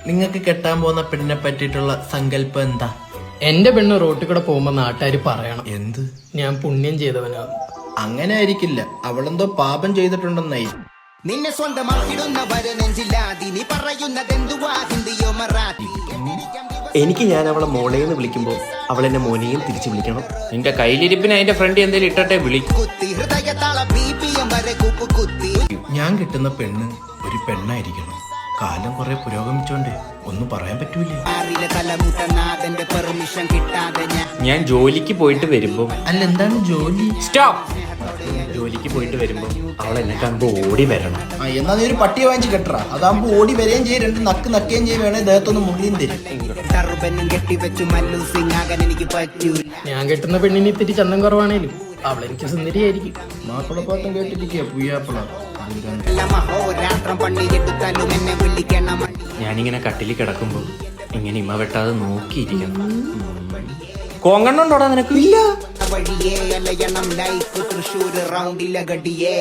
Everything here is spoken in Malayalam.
നിങ്ങൾക്ക് കെട്ടാൻ പോകുന്ന പെണ്ണിനെ പറ്റിയിട്ടുള്ള സങ്കല്പം എന്താ? എന്റെ പെണ്ണ് റോട്ടിൽ കൂടെ പോകുമ്പോ നാട്ടുകാര് പറയണം എന്ത്? ഞാൻ പുണ്യം ചെയ്തവനാണ്. അങ്ങനെ ആയിരിക്കില്ല, അവളെന്തോ പാപം ചെയ്തിട്ടുണ്ടെന്നായി. നിന്നെ സ്വന്തമാക്കിടുന്നവരെ നെഞ്ചില്ലാതി നീ പറയുന്നതെന്തുവാ ഹിന്ദിയോ മറാഠി. എനിക്ക് ഞാൻ അവളെ മോളേന്ന് വിളിക്കുമ്പോ അവൾ എന്നെ മോനെയും തിരിച്ചു വിളിക്കണം. നിന്റെ കയ്യിലിരിപ്പിന് അതിന്റെ ഫ്രണ്ട് എന്തേലും ഇട്ടട്ടെ വിളി. കുത്തി ഹൃദയത്താള BPM വരെ കുപ്പ് കുത്തി. ഞാൻ കിട്ടുന്ന പെണ്ണ് ഒരു പെണ്ണായിരിക്കണം. കാലം കുറെ പുരോഗമിച്ചോണ്ട് ഒന്നും പറയാൻ പറ്റൂലേ. ആറിലെ തലമുട്ടനാഥന്റെ പെർമിഷൻ കിട്ടാതെ ഞാൻ ജോലിക്ക് പോയിട്ട് വരുമ്പോ അല്ല, എന്താണ് ജോലി? സ്റ്റോപ്പ്. ജോലിക്ക് പോയിട്ട് വരുമ്പോ അവൾ എന്നെ കാണുമ്പോ ഓടി വരണം. എന്നാ നീ ഒരു പട്ടിയെ വാങ്ങിച്ച് കെട്ടറാ. അതാകുമ്പോ ഓടി വരെയും ചെയ്യും, രണ്ട് നക്ക് നക്കുകയും ചെയ്യും, വേണേ ദേഹത്തൊന്ന് മുള്ളിയും തരും. ടർബനും കെട്ടിവെച്ചു മല്ലു സിംഗ് ആകാൻ എനിക്ക് പറ്റൂല. ഞാൻ കെട്ടുന്ന പെണ്ണിന് ഇത്തിരി ചന്തം കുറവാണേലും അവളെനിക്ക് സുന്ദരിയായിരിക്കും. മാപ്പിളപ്പാട്ടം കേട്ടിരിക്കുക പുയ്യാപ്പിള. മഹോരാത്രം പണിയെടുത്താലും എന്നെ വിളിക്കണം. ഞാനിങ്ങനെ കട്ടിലിൽ കിടക്കുമ്പോ ഇങ്ങനെ ഇമ്മ വെട്ടാതെ നോക്കിയിരിക്കണം. കോങ്കണ്ണുണ്ടോടാ നിനക്ക്? വഴിയേ അലയണം ലൈഫ് തൃശ്ശൂർ റൗണ്ടിലെ ഗഡിയേ.